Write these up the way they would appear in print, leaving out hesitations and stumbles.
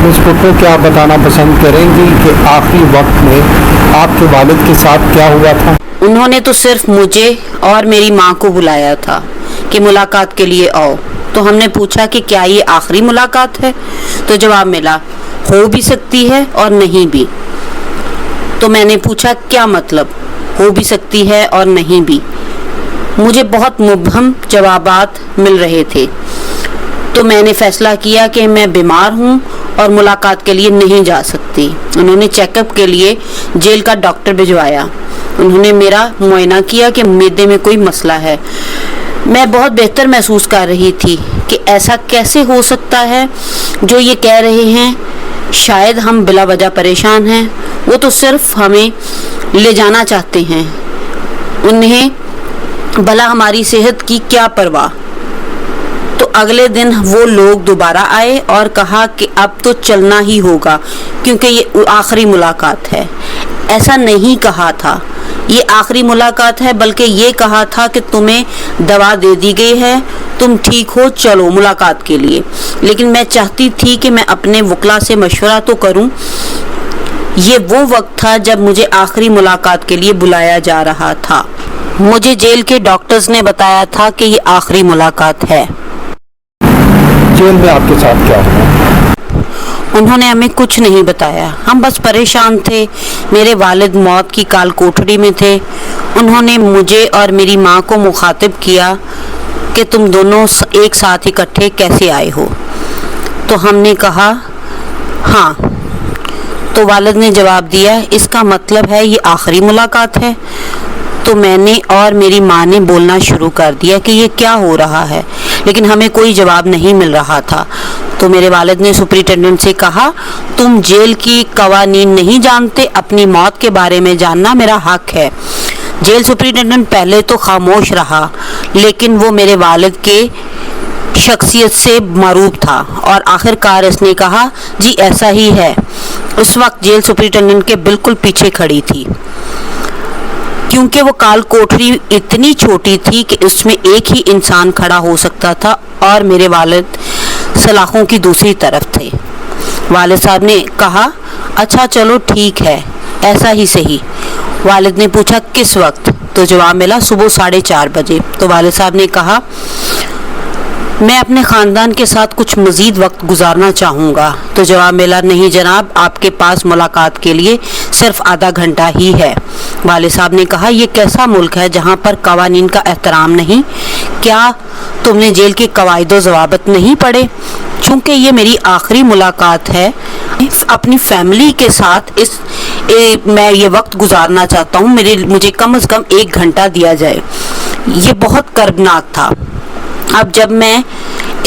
مس بھٹو، کیا آپ بتانا پسند کریں گی کہ آخری وقت میں آپ کے والد کے ساتھ کیا ہوا تھا؟ انہوں نے تو صرف مجھے اور میری ماں کو بلایا تھا کہ ملاقات کے لیے آؤ. تو ہم نے پوچھا کہ کیا یہ آخری ملاقات ہے؟ تو جواب ملا ہو بھی سکتی ہے اور نہیں بھی. تو میں نے پوچھا کیا مطلب ہو بھی سکتی ہے اور نہیں بھی؟ مجھے بہت مبہم جوابات مل رہے تھے. تو میں نے فیصلہ کیا کہ میں بیمار ہوں اور ملاقات کے لیے نہیں جا سکتی. انہوں نے چیک اپ کے لیے جیل کا ڈاکٹر بھجوایا. انہوں نے میرا معائنہ کیا کہ معدے میں کوئی مسئلہ ہے. میں بہت بہتر محسوس کر رہی تھی کہ ایسا کیسے ہو سکتا ہے جو یہ کہہ رہے ہیں شاید ہم بلا وجہ پریشان ہیں. وہ تو صرف ہمیں لے جانا چاہتے ہیں. انہیں بھلا ہماری صحت کی کیا پرواہ. تو اگلے دن وہ لوگ دوبارہ آئے اور کہا کہ اب تو چلنا ہی ہوگا کیونکہ یہ آخری ملاقات ہے. ایسا نہیں کہا تھا یہ آخری ملاقات ہے، بلکہ یہ کہا تھا کہ تمہیں دوا دے دی گئی ہے، تم ٹھیک ہو، چلو ملاقات کے لیے. لیکن میں چاہتی تھی کہ میں اپنے وکلا سے مشورہ تو کروں. یہ وہ وقت تھا جب مجھے آخری ملاقات کے لیے بلایا جا رہا تھا. مجھے جیل کے ڈاکٹرز نے بتایا تھا کہ یہ آخری ملاقات ہے. جیل میں آپ کے ساتھ کیا ہوا؟ انہوں نے ہمیں کچھ نہیں بتایا. ہم بس پریشان تھے. میرے والد موت کی کال کوٹڑی میں تھے. انہوں نے مجھے اور میری ماں کو مخاطب کیا کہ تم دونوں ایک ساتھ اکٹھے کیسے آئے ہو؟ تو ہم نے کہا ہاں. تو والد نے جواب دیا اس کا مطلب ہے یہ آخری ملاقات ہے. تو میں نے اور میری ماں نے بولنا شروع کر دیا کہ یہ کیا ہو رہا ہے، لیکن ہمیں کوئی جواب نہیں مل رہا تھا. تو میرے والد نے سپرنٹینڈنٹ سے کہا تم جیل کی قوانین نہیں جانتے، اپنی موت کے بارے میں جاننا میرا حق ہے. جیل سپرنٹینڈنٹ پہلے تو خاموش رہا، لیکن وہ میرے والد کے شخصیت سے معروف تھا اور آخر کار اس نے کہا جی ایسا ہی ہے. اس وقت جیل سپرنٹینڈنٹ کے بالکل پیچھے کھڑی تھی کیونکہ وہ کال کوٹری اتنی چھوٹی تھی کہ اس میں ایک ہی انسان کھڑا ہو سکتا تھا اور میرے والد سلاخوں کی دوسری طرف تھے. والد صاحب نے کہا اچھا چلو ٹھیک ہے ایسا ہی صحیح. والد نے پوچھا کس وقت؟ تو جواب ملا صبح 4:30 بجے. تو والد صاحب نے کہا میں اپنے خاندان کے ساتھ کچھ مزید وقت گزارنا چاہوں گا. تو جواب ملا نہیں جناب، آپ کے پاس ملاقات کے لیے صرف آدھا گھنٹہ ہی ہے. والد صاحب نے کہا یہ کیسا ملک ہے جہاں پر قوانین کا احترام نہیں؟ کیا تم نے جیل کے قواعد و ضوابط نہیں پڑھے؟ چونکہ یہ میری آخری ملاقات ہے اپنی فیملی کے ساتھ میں یہ وقت گزارنا چاہتا ہوں. مجھے کم از کم 1 گھنٹہ دیا جائے. یہ بہت کربناک تھا. اب جب میں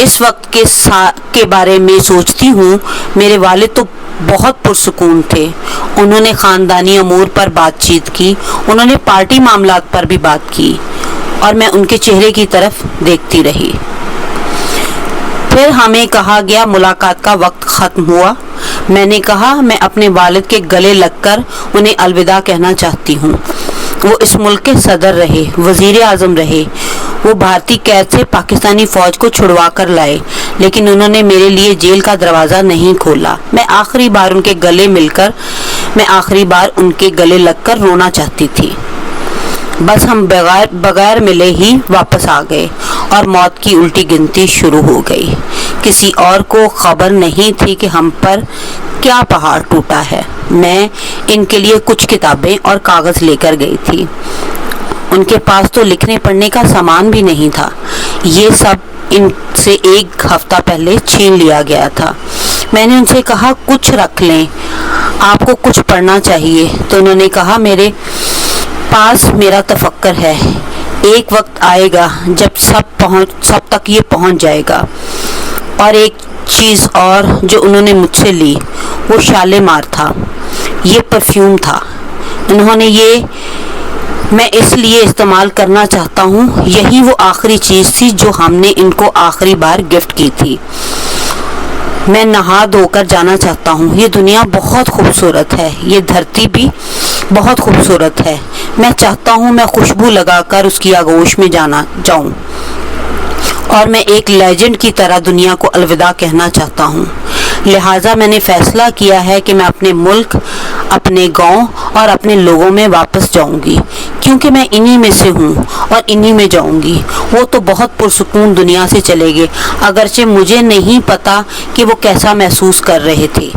اس وقت کے بارے میں سوچتی ہوں میرے والد تو بہت پرسکون تھے. انہوں نے خاندانی امور پر بات چیت کی، انہوں نے پارٹی معاملات پر بھی بات کی اور میں ان کے چہرے کی طرف دیکھتی رہی. پھر ہمیں کہا گیا ملاقات کا وقت ختم ہوا. میں نے کہا میں اپنے والد کے گلے لگ کر انہیں الوداع کہنا چاہتی ہوں. وہ اس ملک کے صدر رہے، وزیر اعظم رہے. وہ بھارتی قید سے پاکستانی فوج کو چھڑوا کر لائے، لیکن انہوں نے میرے لیے جیل کا دروازہ نہیں کھولا. میں آخری بار ان کے گلے لگ کر رونا چاہتی تھی. بس ہم بغیر ملے ہی واپس آ گئے اور موت کی الٹی گنتی شروع ہو گئی. کسی اور کو خبر نہیں تھی کہ ہم پر کیا پہاڑ ٹوٹا ہے. میں ان کے لیے کچھ کتابیں اور کاغذ لے کر گئی تھی. ان کے پاس تو لکھنے پڑھنے کا سامان بھی نہیں تھا. یہ سب ان سے 1 ہفتہ پہلے چھین لیا گیا تھا. میں نے ان سے کہا کچھ رکھ لیں، آپ کو کچھ پڑھنا چاہیے. تو انہوں نے کہا میرے پاس میرا تفکر ہے. ایک وقت آئے گا جب سب تک یہ پہنچ جائے گا. اور ایک چیز اور جو انہوں نے مجھ سے لی وہ شالیمار تھا. یہ پرفیوم تھا. انہوں نے یہ میں اس لیے استعمال کرنا چاہتا ہوں. یہی وہ آخری چیز تھی جو ہم نے ان کو آخری بار گفٹ کی تھی. میں نہا دھو کر جانا چاہتا ہوں. یہ دنیا بہت خوبصورت ہے، یہ دھرتی بھی بہت خوبصورت ہے. میں چاہتا ہوں میں خوشبو لگا کر اس کی آغوش میں جاؤں اور میں ایک لیجنڈ کی طرح دنیا کو الوداع کہنا چاہتا ہوں. لہٰذا میں نے فیصلہ کیا ہے کہ میں اپنے ملک، اپنے گاؤں اور اپنے لوگوں میں واپس جاؤں گی، کیونکہ میں انہی میں سے ہوں اور انہی میں جاؤں گی۔ وہ تو بہت پرسکون دنیا سے چلے گئے، اگرچہ مجھے نہیں پتا کہ وہ کیسا محسوس کر رہے تھے۔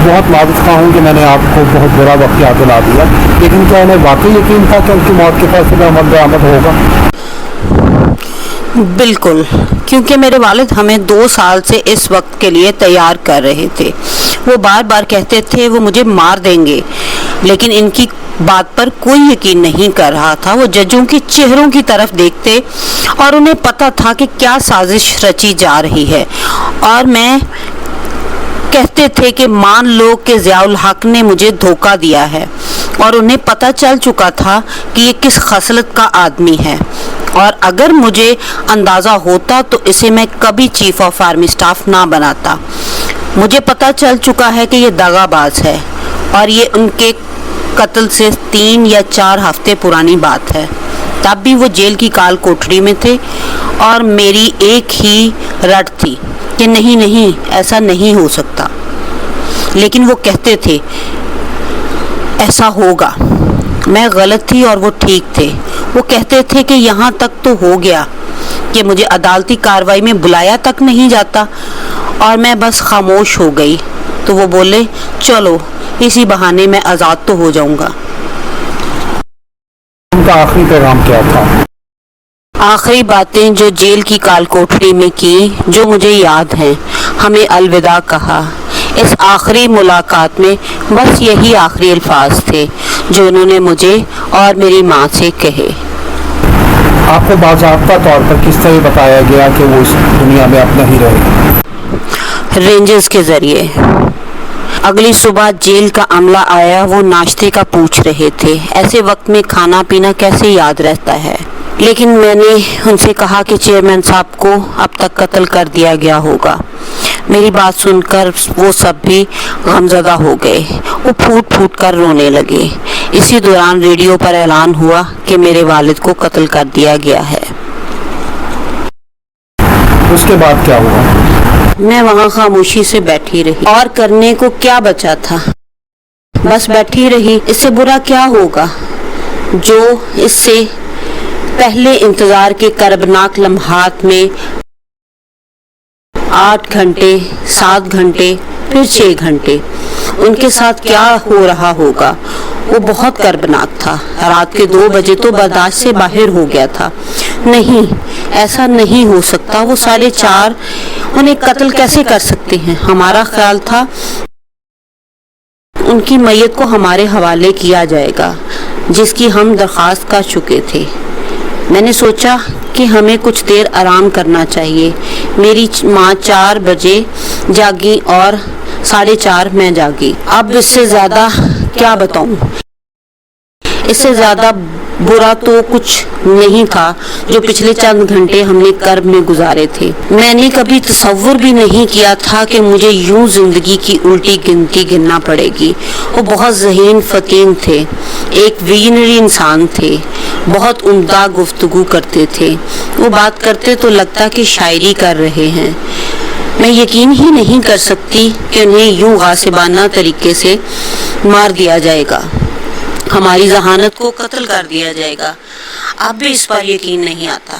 بہت معذرت خواہ ہوں کہ میں نے آپ کو بہت برا وقت یاد دلا دیا، لیکن کیا انہیں واقعی یقین تھا کہ ان کی موت کے فیصلے میں عمل درآمد ہوگا؟ بالکل، کیونکہ میرے والد ہمیں 2 سال سے اس وقت کے لیے تیار کر رہے تھے۔ وہ بار بار کہتے تھے وہ مجھے مار دیں گے، لیکن ان کی بات پر کوئی یقین نہیں کر رہا تھا۔ وہ ججوں کے چہروں کی طرف دیکھتے اور انہیں پتا تھا کہ کیا سازش رچی جا رہی ہے، اور میں کہتے تھے کہ مان لو کہ ضیاء الحق نے مجھے دھوکہ دیا ہے، اور انہیں پتا چل چکا تھا کہ یہ کس خصلت کا آدمی ہے، اور اگر مجھے اندازہ ہوتا تو اسے میں کبھی چیف آف آرمی سٹاف نہ بناتا۔ مجھے پتا چل چکا ہے کہ یہ دغا باز ہے، اور یہ ان کے قتل سے 3 یا 4 ہفتے پرانی بات ہے۔ تب بھی وہ جیل کی کال کوٹڑی میں تھے، اور میری ایک ہی رٹ تھی کہ نہیں ایسا نہیں ہو سکتا، لیکن وہ کہتے تھے ایسا ہوگا۔ میں غلط تھی اور وہ ٹھیک تھے۔ وہ کہتے تھے کہ یہاں تک تو ہو گیا کہ مجھے عدالتی کارروائی میں بلایا تک نہیں جاتا، اور میں بس خاموش ہو گئی۔ تو وہ بولے چلو اسی بہانے میں آزاد تو ہو جاؤں گا۔ ان کا آخری پیغام کیا تھا؟ آخری باتیں جو جیل کی کال کوٹڑی میں کی، جو مجھے یاد ہیں، ہمیں الوداع کہا۔ اس آخری ملاقات میں بس یہی آخری الفاظ تھے جو انہوں نے مجھے اور میری ماں سے کہے۔ آپ کو باضابطہ طور پر کس طرح بتایا گیا کہ وہ اس دنیا میں اب نہیں رہے گی؟ رینجرز کے ذریعے۔ اگلی صبح جیل کا عملہ آیا۔ وہ ناشتے کا پوچھ رہے تھے۔ ایسے وقت میں کھانا پینا کیسے یاد رہتا ہے؟ لیکن میں نے ان سے کہا کہ چیئرمین صاحب کو اب تک قتل کر دیا گیا ہوگا۔ میری بات سن کر وہ سب بھی غمزدہ ہو گئے۔ وہ پھوٹ پھوٹ کر رونے لگے۔ اسی دوران ریڈیو پر اعلان ہوا کہ میرے والد کو قتل کر دیا گیا ہے۔ اس کے بعد کیا ہوا؟ میں وہاں خاموشی سے بیٹھی رہی، اور کرنے کو کیا بچا تھا؟ بس بیٹھی رہی۔ اس سے برا کیا ہوگا جو اس سے پہلے انتظار کے کربناک لمحات میں 8 گھنٹے، 7 گھنٹے، پھر 6 گھنٹے ان کے ساتھ کیا ہو رہا ہوگا۔ وہ بہت کربناک تھا۔ رات کے 2 بجے تو برداشت سے باہر ہو گیا تھا۔ نہیں، ایسا نہیں ہو سکتا۔ وہ 4:30 انہیں قتل کیسے کر سکتے ہیں؟ ہمارا خیال تھا ان کی میت کو ہمارے حوالے کیا جائے گا، جس کی ہم درخواست کر چکے تھے۔ میں نے سوچا کہ ہمیں کچھ دیر آرام کرنا چاہیے۔ میری ماں 4 بجے جاگی اور 4:30 میں جاگی۔ اب اس سے زیادہ کیا بتاؤں؟ اس سے زیادہ برا تو کچھ نہیں تھا جو پچھلے چند گھنٹے ہم نے کرب میں گزارے تھے۔ میں نے کبھی تصور بھی نہیں کیا تھا کہ مجھے یوں زندگی کی الٹی گنتی گننا پڑے گی۔ وہ بہت ذہین فطین تھے، ایک ویژنری انسان تھے، بہت عمدہ گفتگو کرتے تھے۔ وہ بات کرتے تو لگتا کہ شاعری کر رہے ہیں۔ میں یقین ہی نہیں کر سکتی کہ انہیں یوں غاصبانہ طریقے سے مار دیا جائے گا، ہماری ذہانت کو قتل کر دیا جائے گا۔ اب بھی اس پر یقین نہیں آتا۔